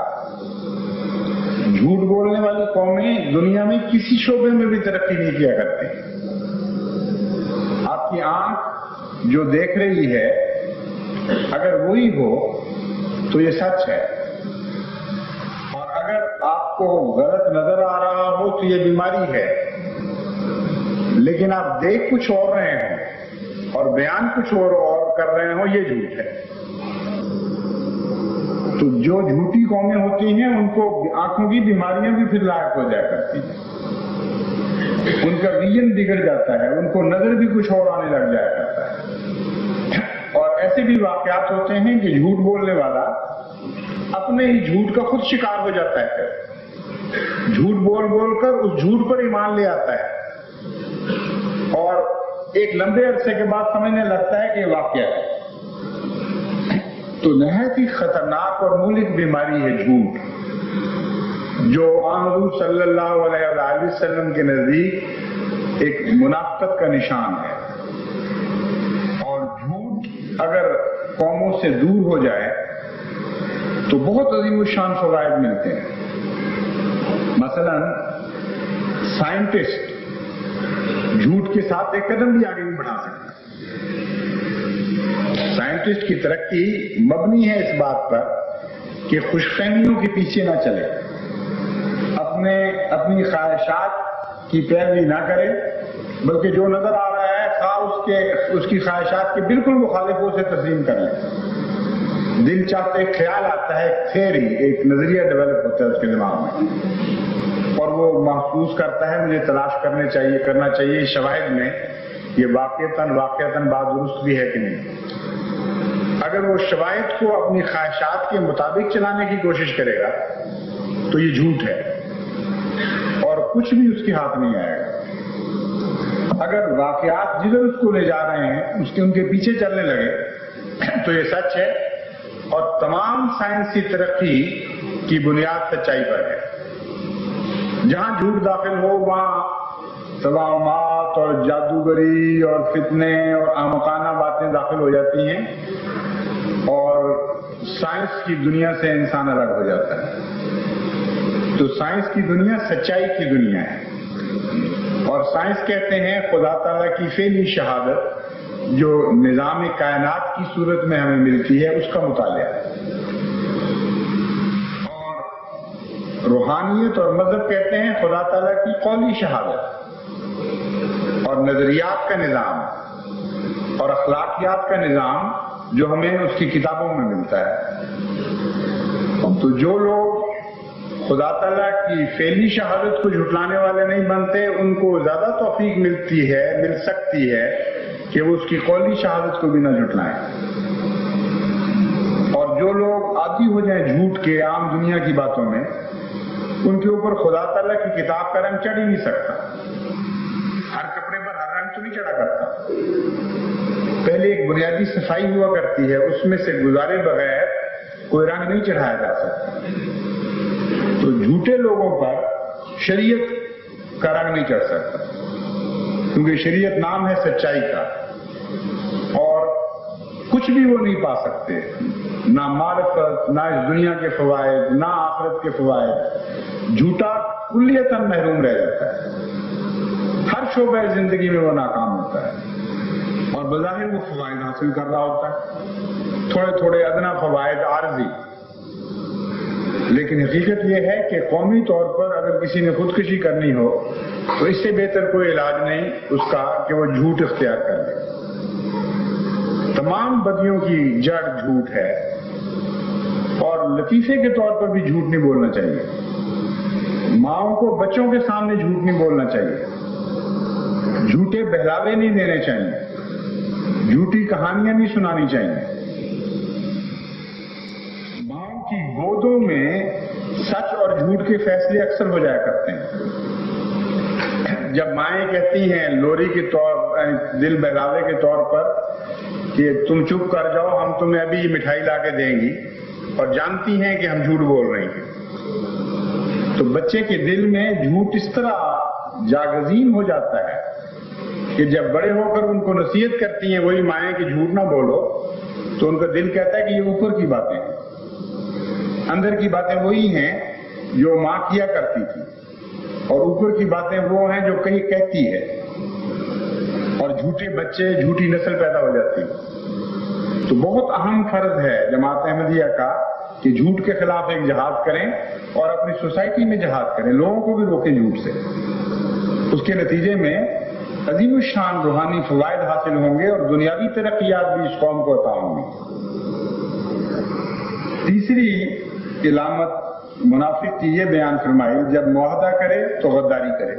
جھوٹ بولنے والی قومیں دنیا میں کسی شعبے میں بھی ترقی نہیں کیا کرتی. آپ کی آنکھ جو دیکھ رہی ہے اگر وہی ہو تو یہ سچ ہے، اور اگر آپ کو غلط نظر آ رہا ہو تو یہ بیماری ہے. لیکن آپ دیکھ کچھ اور رہے ہیں اور بیان کچھ اور کر رہے ہوں، یہ جھوٹ ہے. تو جو جھوٹی قومیں ہوتی ہیں ان کو آنکھوں کی بیماریاں بھی پھر لاحق ہو جایا کرتی ہیں. ان کا ویژن بگڑ جاتا ہے، ان کو نظر بھی کچھ اور آنے لگ جایا کرتا ہے. اور ایسے بھی واقعات ہوتے ہیں کہ جھوٹ بولنے والا اپنے ہی جھوٹ کا خود شکار ہو جاتا ہے. جھوٹ بول کر اس جھوٹ پر ایمان لے آتا ہے اور ایک لمبے عرصے کے بعد سمجھنے لگتا ہے کہ یہ واقعہ ہے. تو نہایت ہی خطرناک اور مہلک بیماری ہے جھوٹ، جو حضور صلی اللہ علیہ وآلہ وسلم کے نزدیک ایک منافقت کا نشان ہے، اور جھوٹ اگر قوموں سے دور ہو جائے تو بہت عظیم الشان فوائد ملتے ہیں۔ مثلا سائنٹسٹ جھوٹ کے ساتھ ایک قدم بھی آگے نہیں بڑھا سکتا۔ سائنٹسٹ کی ترقی مبنی ہے اس بات پر کہ خوش فہمیوں کے پیچھے نہ چلے، اپنی خواہشات کی پیروی نہ کرے، بلکہ جو نظر آ رہا ہے اس کی خواہشات کے بالکل مخالف اسے تسلیم کر لیں۔ دل چاہتے ایک خیال آتا ہے، ایک تھیوری، ایک نظریہ ڈیولپ ہوتا ہے اس کے دماغ میں، اور وہ محسوس کرتا ہے مجھے تلاش کرنا چاہیے شواہد میں یہ واقعتاً بات درست بھی ہے کہ نہیں۔ اگر وہ شواہد کو اپنی خواہشات کے مطابق چلانے کی کوشش کرے گا تو یہ جھوٹ ہے اور کچھ بھی اس کے ہاتھ نہیں آئے گا۔ اگر واقعات جدھر اس کو لے جا رہے ہیں ان کے پیچھے چلنے لگے تو یہ سچ ہے، اور تمام سائنسی ترقی کی بنیاد سچائی پر ہے۔ جہاں جھوٹ داخل ہو وہاں توہمات اور جادوگری اور فتنے اور احمقانہ باتیں داخل ہو جاتی ہیں، اور سائنس کی دنیا سے انسان الگ ہو جاتا ہے۔ تو سائنس کی دنیا سچائی کی دنیا ہے، اور سائنس کہتے ہیں خدا تعالیٰ کی فعلی شہادت جو نظام کائنات کی صورت میں ہمیں ملتی ہے اس کا مطالعہ ہے، اور روحانیت اور مذہب کہتے ہیں خدا تعالیٰ کی قولی شہادت اور نظریات کا نظام اور اخلاقیات کا نظام جو ہمیں اس کی کتابوں میں ملتا ہے۔ تو جو لوگ خدا تعالیٰ کی فعلی شہادت کو جھٹلانے والے نہیں بنتے ان کو زیادہ توفیق مل سکتی ہے کہ وہ اس کی قولی شہادت کو بھی نہ جھٹلائیں، اور جو لوگ عادی ہو جائیں جھوٹ کے عام دنیا کی باتوں میں ان کے اوپر خدا تعالیٰ کی کتاب کا رنگ چڑھ ہی نہیں سکتا۔ ہر کپڑے پر ہر رنگ تو نہیں چڑھا کرتا، پہلے ایک بنیادی صفائی ہوا کرتی ہے، اس میں سے گزارے بغیر کوئی رنگ نہیں چڑھایا جا سکتا۔ تو جھوٹے لوگوں پر شریعت کا رنگ نہیں چڑھ سکتا، کیونکہ شریعت نام ہے سچائی کا، اور کچھ بھی وہ نہیں پا سکتے، نہ معرفت، نہ اس دنیا کے فوائد، نہ آخرت کے فوائد۔ جھوٹا کلیتاً محروم رہ جاتا ہے، ہر شعبہ زندگی میں وہ ناکام ہوتا ہے، اور بظاہر وہ فوائد حاصل کر رہا ہوتا ہے، تھوڑے تھوڑے ادنا فوائد عارضی، لیکن حقیقت یہ ہے کہ قومی طور پر اگر کسی نے خودکشی کرنی ہو تو اس سے بہتر کوئی علاج نہیں اس کا کہ وہ جھوٹ اختیار کر لے۔ تمام بدیوں کی جڑ جھوٹ ہے، اور لطیفے کے طور پر بھی جھوٹ نہیں بولنا چاہیے۔ ماؤں کو بچوں کے سامنے جھوٹ نہیں بولنا چاہیے، جھوٹے بہلاوے نہیں دینے چاہیے، جھوٹی کہانیاں نہیں سنانی چاہیے۔ ماؤں کی گودوں میں سچ اور جھوٹ کے فیصلے اکثر ہو جایا کرتے ہیں۔ جب مائیں کہتی ہیں لوری کے طور دل بہلاوے کے طور پر کہ تم چپ کر جاؤ ہم تمہیں ابھی مٹھائی لا کے دیں گی، اور جانتی ہیں کہ ہم جھوٹ بول رہے ہیں، تو بچے کے دل میں جھوٹ اس طرح جاگزین ہو جاتا ہے کہ جب بڑے ہو کر ان کو نصیحت کرتی ہیں وہی مائیں کہ جھوٹ نہ بولو، تو ان کا دل کہتا ہے کہ یہ اوپر کی باتیں ہیں، اندر کی باتیں وہی ہیں جو ماں کیا کرتی تھی، اور اوپر کی باتیں وہ ہیں جو کہیں کہتی ہے، اور جھوٹے بچے جھوٹی نسل پیدا ہو جاتی ہے۔ تو بہت اہم فرض ہے جماعت احمدیہ کا کہ جھوٹ کے خلاف ایک جہاد کریں اور اپنی سوسائٹی میں جہاد کریں، لوگوں کو بھی روکیں جھوٹ سے۔ اس کے نتیجے میں عظیم الشان روحانی فوائد حاصل ہوں گے اور دنیاوی ترقیات بھی اس قوم کو عطا ہوں گی۔ تیسری علامت منافق کی یہ بیان فرمائی، جب معاہدہ کرے تو غداری کرے،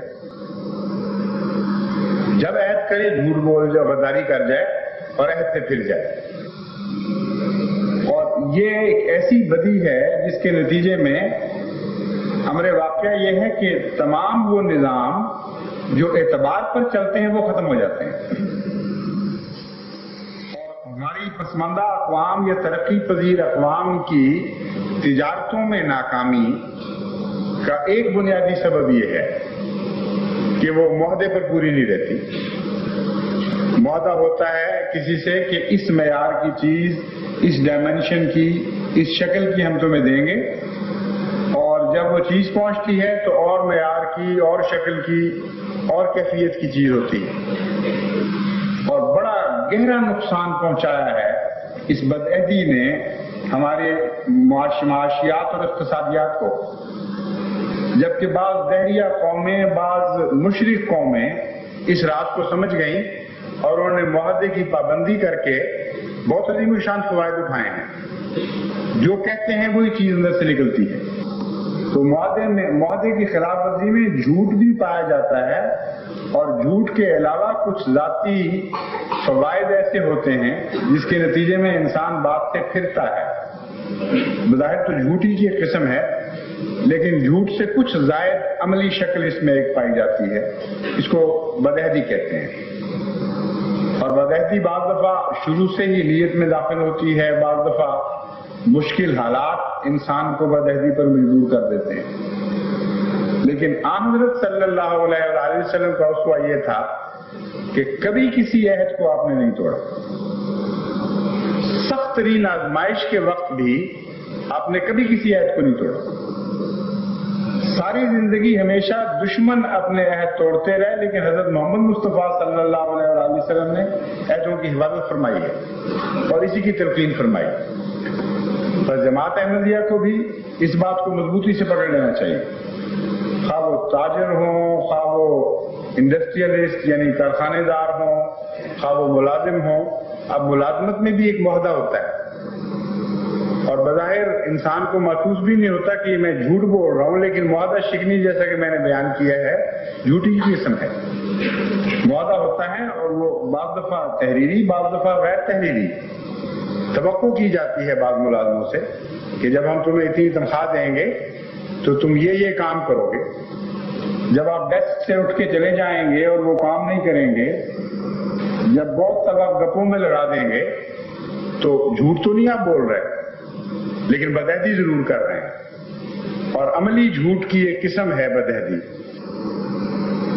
جب عہد کرے جھوٹ بول جائے، غداری کر جائے اور عہد سے پھر جائے۔ اور یہ ایک ایسی بدی ہے جس کے نتیجے میں امر واقعہ یہ ہے کہ تمام وہ نظام جو اعتبار پر چلتے ہیں وہ ختم ہو جاتے ہیں، اور ہماری پسماندہ اقوام یا ترقی پذیر اقوام کی تجارتوں میں ناکامی کا ایک بنیادی سبب یہ ہے کہ کہ وہ معاہدے پر پوری نہیں رہتی. معاہدہ ہوتا ہے کسی سے کہ اس معیار کی چیز، اس ڈائمینشن کی، اس شکل کی ہم تمہیں دیں گے، اور جب وہ چیز پہنچتی ہے تو اور معیار کی، اور شکل کی، اور کیفیت کی چیز ہوتی ہے. اور بڑا گہرا نقصان پہنچایا ہے اس بدعہدی نے ہمارے معاشیات اور اقتصادیات کو. جبکہ بعض دہریہ قومیں، بعض مشرق قومیں اس رات کو سمجھ گئیں اور انہوں نے معاہدے کی پابندی کر کے بہت عظیم الشان فوائد اٹھائے ہیں. جو کہتے ہیں وہی چیز اندر سے نکلتی ہے. تو معاہدے کی خلاف ورزی میں جھوٹ بھی پایا جاتا ہے، اور جھوٹ کے علاوہ کچھ ذاتی فوائد ایسے ہوتے ہیں جس کے نتیجے میں انسان بات سے پھرتا ہے. بظاہر تو جھوٹ ہی کی ایک قسم ہے، لیکن جھوٹ سے کچھ زائد عملی شکل اس میں ایک پائی جاتی ہے. اس کو بدعہدی کہتے ہیں. اور بدعہدی بعض دفعہ شروع سے ہی نیت میں داخل ہوتی ہے، بعض دفعہ مشکل حالات انسان کو بدعہدی پر مجبور کر دیتے ہیں. لیکن آن حضرت صلی اللہ علیہ وآلہ وسلم کا اسوہ یہ تھا کہ کبھی کسی عہد کو آپ نے نہیں توڑا. سخت ترین آزمائش کے وقت بھی آپ نے کبھی کسی عہد کو نہیں توڑا. ساری زندگی ہمیشہ دشمن اپنے عہد توڑتے رہے، لیکن حضرت محمد مصطفیٰ صلی اللہ علیہ وآلہ وسلم نے عہدوں کی حفاظت فرمائی ہے اور اسی کی تلقین فرمائی. پر جماعت احمدیہ کو بھی اس بات کو مضبوطی سے پکڑ لینا چاہیے. خواہ وہ تاجر ہوں، خواہ وہ انڈسٹریلسٹ یعنی کارخانے دار ہوں، خواہ وہ ملازم ہوں. اب ملازمت میں بھی ایک معاہدہ ہوتا ہے، اور بظاہر انسان کو محسوس بھی نہیں ہوتا کہ میں جھوٹ بول رہا ہوں، لیکن معاہدہ شکنی جیسا کہ میں نے بیان کیا ہے جھوٹی کی قسم ہے. معاہدہ ہوتا ہے اور وہ بعض دفعہ تحریری، بعض دفعہ غیر تحریری. توقع کی جاتی ہے بعض ملازموں سے کہ جب ہم تمہیں اتنی تنخواہ دیں گے تو تم یہ کام کرو گے. جب آپ ڈیسک سے اٹھ کے چلے جائیں گے اور وہ کام نہیں کریں گے، جب بہت سب آپ گپوں میں لڑا دیں گے، تو جھوٹ تو نہیں آپ بول رہے لیکن بدعہدی ضرور کر رہے ہیں. اور عملی جھوٹ کی ایک قسم ہے بدعہدی.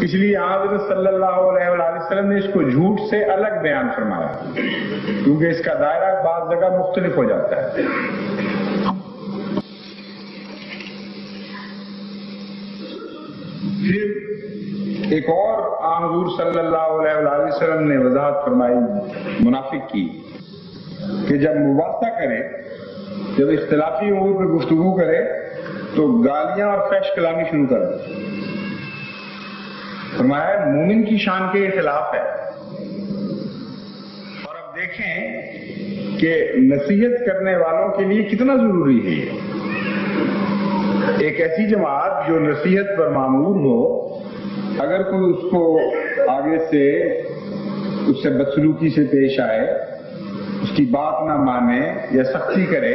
اس لیے حضرت صلی اللہ علیہ وآلہ وسلم نے اس کو جھوٹ سے الگ بیان فرمایا، کیونکہ اس کا دائرہ بعض جگہ مختلف ہو جاتا ہے. پھر ایک اور حضور صلی اللہ علیہ وآلہ وسلم نے وضاحت فرمائی منافق کی کہ جب مباحثہ کرے، جب اختلافی امور پہ گفتگو کرے تو گالیاں اور فحش کلامی شروع کر دے. فرمایا مومن کی شان کے یہ خلاف ہے. اور اب دیکھیں کہ نصیحت کرنے والوں کے لیے کتنا ضروری ہے یہ. ایک ایسی جماعت جو نصیحت پر معمور ہو، اگر کوئی اس کو آگے سے اس سے بدسلوکی سے پیش آئے، اس کی بات نہ مانے یا سختی کرے،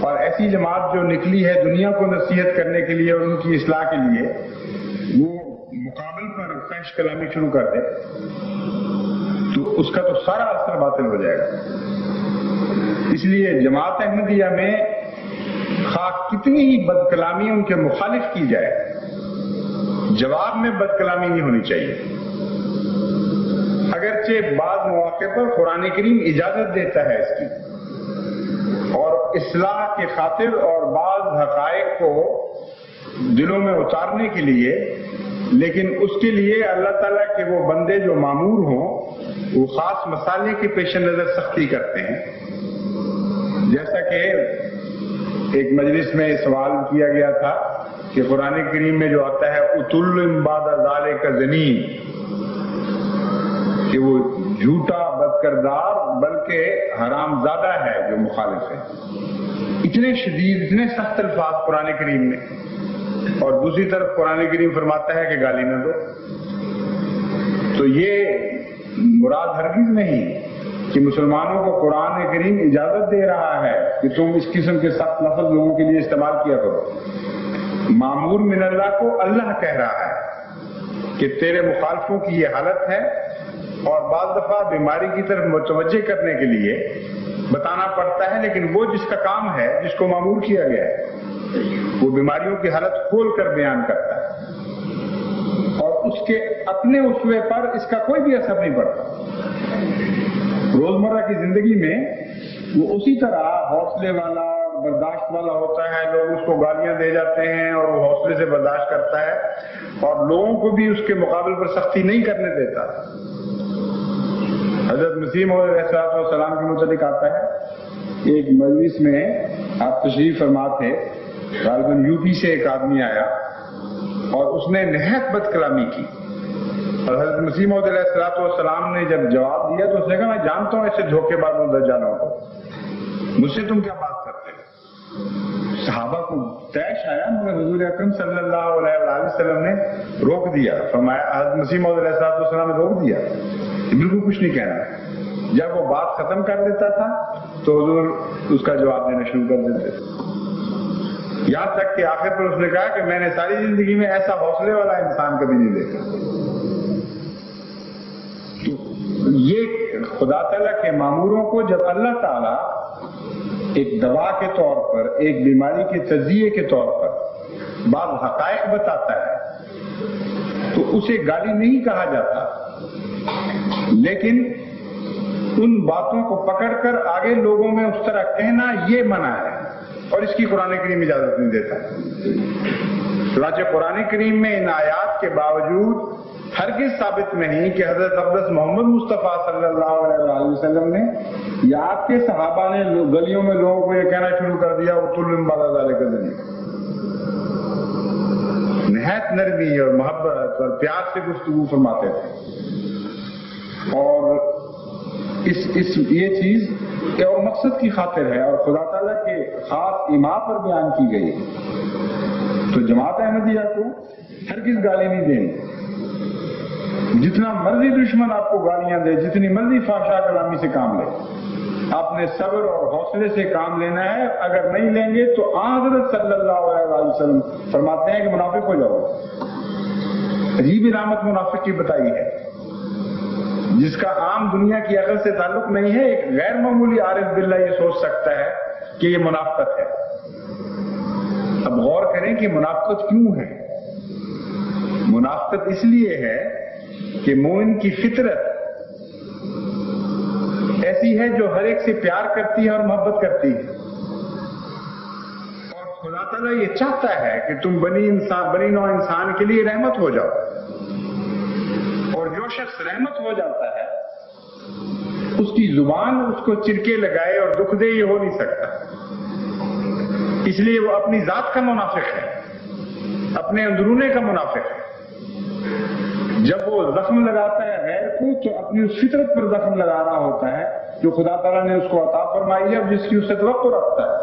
اور ایسی جماعت جو نکلی ہے دنیا کو نصیحت کرنے کے لیے اور ان کی اصلاح کے لیے، وہ مقابل پر فحش کلامی شروع کر دے تو اس کا تو سارا اثر باطل ہو جائے گا. اس لیے جماعت احمدیہ میں خواہ کتنی ہی بد کلامی ان کے مخالف کی جائے، جواب میں بد کلامی نہیں ہونی چاہیے. اگرچہ بعض مواقع پر قرآن کریم اجازت دیتا ہے اس کی، اور اصلاح کے خاطر اور بعض حقائق کو دلوں میں اتارنے کے لیے، لیکن اس کے لیے اللہ تعالیٰ کے وہ بندے جو مامور ہوں وہ خاص مسالے کے پیش نظر سختی کرتے ہیں. جیسا کہ ایک مجلس میں سوال کیا گیا تھا کہ قرآن کریم میں جو آتا ہے اتل بعد ذالک زنیم، کہ وہ جھوٹا بدکردار بلکہ حرام زادہ ہے جو مخالف ہے. اتنے شدید، اتنے سخت الفاظ قرآن کریم میں، اور دوسری طرف قرآن کریم فرماتا ہے کہ گالی نہ دو. تو یہ مراد ہرگز نہیں کہ مسلمانوں کو قرآن کریم اجازت دے رہا ہے کہ تم اس قسم کے سخت لفظ لوگوں کے لیے استعمال کیا کرو. مامور من اللہ کو اللہ کہہ رہا ہے کہ تیرے مخالفوں کی یہ حالت ہے، اور بعض دفعہ بیماری کی طرف متوجہ کرنے کے لیے بتانا پڑتا ہے، لیکن وہ جس کا کام ہے، جس کو مامور کیا گیا ہے، وہ بیماریوں کی حالت کھول کر بیان کرتا ہے. اور اس کے اپنے اسوے پر اس کا کوئی بھی اثر نہیں پڑتا. روزمرہ کی زندگی میں وہ اسی طرح حوصلے والا برداشت والا ہوتا ہے. لوگ اس کو گالیاں دے جاتے ہیں اور وہ حوصلے سے برداشت کرتا ہے اور لوگوں کو بھی اس کے مقابل پر سختی نہیں کرنے دیتا. حضرت مسیح موعود علیہ السلام کے متعلق آتا ہے، ایک مجلس میں آپ تشریف فرما تھے، غالباً یو پی سے ایک آدمی آیا اور اس نے نہایت بد کلامی کی، اور حضرت مسیح موعود علیہ السلام نے جب جواب دیا تو اس نے کہا میں جانتا ہوں ایسے دھوکے باز دجالوں کو، مجھ سے تم کیا بات کرتے ہو. صحابہ کو طیش آیا مگر حضور اکرم صلی اللہ علیہ وآلہ وسلم نے روک دیا. فرمایا حضرت مسیح موعود علیہ السلام نے روک دیا، بالکل کچھ نہیں کہنا. جب وہ بات ختم کر دیتا تھا تو حضور اس کا جواب دینا شروع کر دیتے تھے، یہاں تک کہ آخر پر اس نے کہا کہ میں نے ساری زندگی میں ایسا حوصلے والا انسان کبھی نہیں دیکھا. تو یہ خدا تعالیٰ کے ماموروں کو جب اللہ تعالیٰ ایک دوا کے طور پر، ایک بیماری کے تجزیے کے طور پر بعض حقائق بتاتا ہے تو اسے گالی نہیں کہا جاتا، لیکن ان باتوں کو پکڑ کر آگے لوگوں میں اس طرح کہنا یہ منع ہے، اور اس کی قرآن کریم اجازت نہیں دیتا. چنانچہ قرآن کریم میں ان آیات کے باوجود ہرگز ثابت نہیں کہ حضرت اقدس محمد مصطفیٰ صلی اللہ علیہ وآلہ وسلم نے یا آپ کے صحابہ نے گلیوں میں لوگوں کو یہ کہنا شروع کر دیا اُتُلٌ بَعْدَ ذَلِكَ زَنِيمٌ. نہایت نرمی اور محبت اور پیار سے گفتگو فرماتے تھے، اور یہ چیز اور مقصد کی خاطر ہے اور خدا تعالیٰ کے خاص ایما پر بیان کی گئی. تو جماعت احمدیہ کو ہرگز گالی نہیں دینی. جتنا مرضی دشمن آپ کو گالیاں دے، جتنی مرضی فحشا کلامی سے کام لے، آپ نے صبر اور حوصلے سے کام لینا ہے. اگر نہیں لیں گے تو حضرت صلی اللہ علیہ وسلم فرماتے ہیں کہ منافق ہو جاؤ. عجیب علامت منافق کی بتائی ہے جس کا عام دنیا کی عقل سے تعلق نہیں ہے. ایک غیر معمولی عارف باللہ یہ سوچ سکتا ہے کہ یہ منافقت ہے. اب غور کریں کہ منافقت کیوں ہے. منافقت اس لیے ہے کہ مومن کی فطرت ایسی ہے جو ہر ایک سے پیار کرتی ہے اور محبت کرتی ہے، اور خدا تعالیٰ یہ چاہتا ہے کہ تم بنی نوع انسان کے لیے رحمت ہو جاؤ، اور جو شخص رحمت ہو جاتا ہے اس کی زبان اس کو چرکے لگائے اور دکھ دے یہ ہو نہیں سکتا. اس لیے وہ اپنی ذات کا منافق ہے، اپنے اندرونے کا منافق ہے. جب وہ زخم لگاتا ہے غیر کو تو اپنی اس فطرت پر زخم لگا رہا ہوتا ہے جو خدا تعالیٰ نے اس کو عطا فرمائی ہے اور جس کی اس سے توقع رکھتا ہے.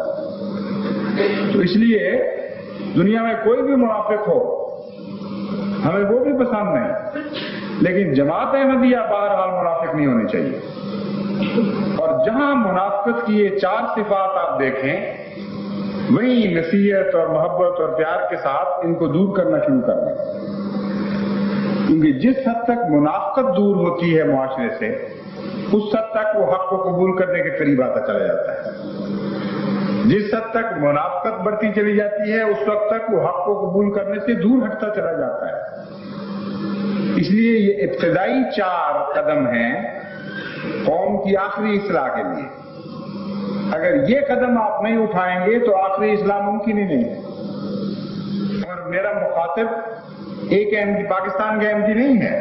تو اس لیے دنیا میں کوئی بھی منافق ہو ہمیں وہ بھی پسند نہیں، لیکن جماعت احمدیہ بہرحال منافق نہیں ہونی چاہیے. اور جہاں منافقت کی یہ 4 صفات آپ دیکھیں وہیں نصیحت اور محبت اور پیار کے ساتھ ان کو دور کرنا شروع کرنا. کیونکہ جس حد تک منافقت دور ہوتی ہے معاشرے سے اس حد تک وہ حق کو قبول کرنے کے قریب آتا چلا جاتا ہے. جس حد تک منافقت بڑھتی چلی جاتی ہے اس وقت تک وہ حق کو قبول کرنے سے دور ہٹتا چلا جاتا ہے. اس لیے یہ ابتدائی 4 قدم ہیں قوم کی آخری اصلاح کے لیے. اگر یہ قدم آپ نہیں اٹھائیں گے تو آخری اصلاح ممکن ہی نہیں ہے. اور میرا مخاطب ایک احمدی پاکستان کا احمدی نہیں ہے،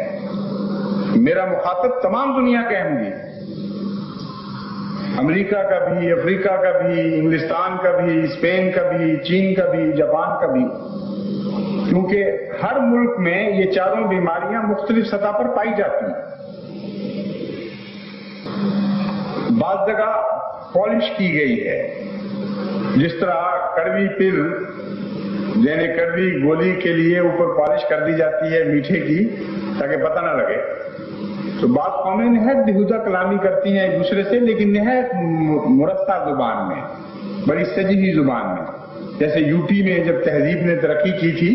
میرا مخاطب تمام دنیا کا احمدی ہے. امریکہ کا بھی، افریقہ کا بھی، انگلستان کا بھی، اسپین کا بھی، چین کا بھی، جاپان کا بھی، کیونکہ ہر ملک میں یہ 4 بیماریاں مختلف سطح پر پائی جاتی ہیں. بعض جگہ پالش کی گئی ہے، جس طرح کڑوی پل یعنی کڑوی گولی کے لیے اوپر پالش کر دی جاتی ہے میٹھے کی تاکہ پتہ نہ لگے. تو بعض قومیں نہایت بیہودہ کلامی کرتی ہیں ایک دوسرے سے، لیکن نہایت مرصع زبان میں، بڑی سجی ہوئی زبان میں. جیسے یو پی میں جب تہذیب نے ترقی کی تھی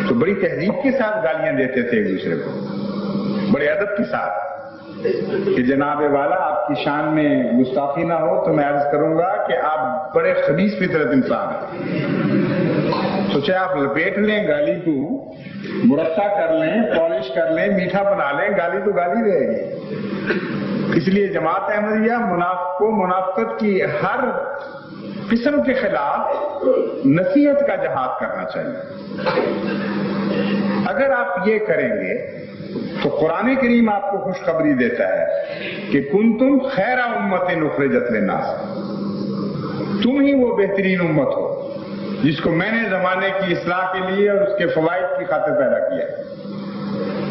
تو بڑی تہذیب کے ساتھ گالیاں دیتے تھے ایک دوسرے کو، بڑے ادب کے ساتھ کہ جناب والا آپ کی شان میں گستاخی نہ ہو تو میں عرض کروں گا کہ آپ بڑے خبیث فطرت انسان ہیں. تو چاہے آپ لپیٹ لیں گالی کو، مرصع کر لیں، پالش کر لیں، میٹھا بنا لیں، گالی تو گالی رہے گی۔ اس لیے جماعت احمدیہ کو منافقت کی ہر قسم کے خلاف نصیحت کا جہاد کرنا چاہیے۔ اگر آپ یہ کریں گے تو قرآن کریم آپ کو خوشخبری دیتا ہے کہ کنتم خیر امت اخرجت للناس، تم ہی وہ بہترین امت ہو جس کو میں نے زمانے کی اصلاح کے لیے اور اس کے فوائد کی خاطر پیدا کیا۔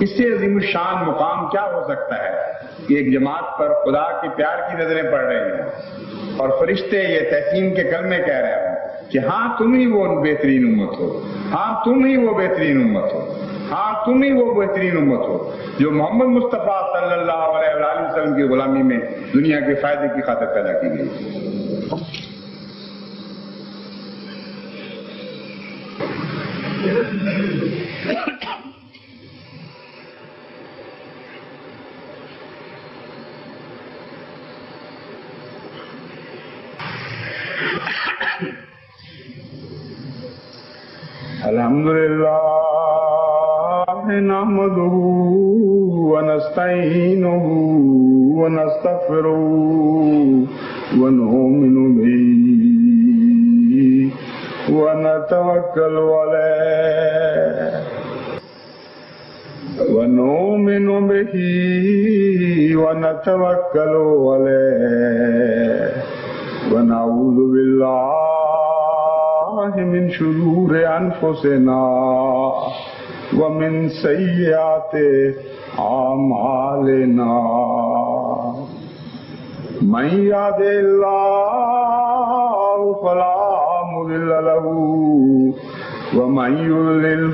اس سے عظیم الشان مقام کیا ہو سکتا ہے کہ ایک جماعت پر خدا کے پیار کی نظریں پڑ رہی ہیں اور فرشتے یہ تحسین کے کلمے کہہ رہے ہیں کہ ہاں تم ہی وہ بہترین امت ہو، ہاں تم ہی وہ بہترین امت ہو، ہاں تم ہی وہ بہترین امت ہو جو محمد مصطفیٰ صلی اللہ علیہ وآلہ وسلم کی غلامی میں دنیا کے فائدے کی خاطر پیدا کی گئی۔ الحمدللہ نحمده ونستعینه ونستغفره ونؤمن به ونتوکل علیہ ونؤمن به ونتوکل علیہ ونعوذ باللہ من شرور انفسنا ومن سیئات اعمالنا من یهد اللہ فلا مضل له ومن یضلل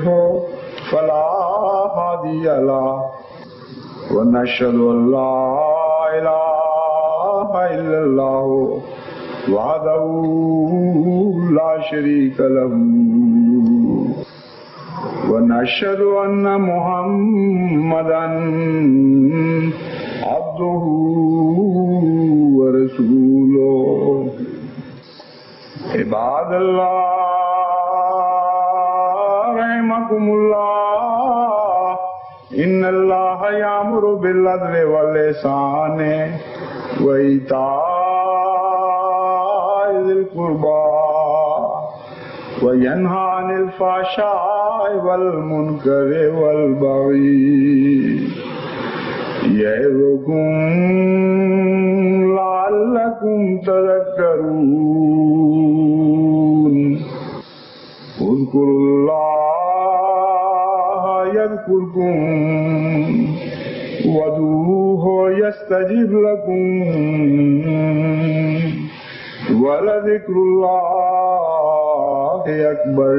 فلا هادی له ونشهد ان لا الہ الا اللہ وحده لا شريك له ونشهد أن محمدا عبده ورسوله عباد الله رحمكم الله إن الله يأمر بالعدل والإحسان وإيتاء ذي القربى وينهى عن الفحشاء والمنكر والبغي يعظكم لعلكم تذكرون اذكروا الله يذكركم وادعوه يستجب لكم ولذكر الله أكبر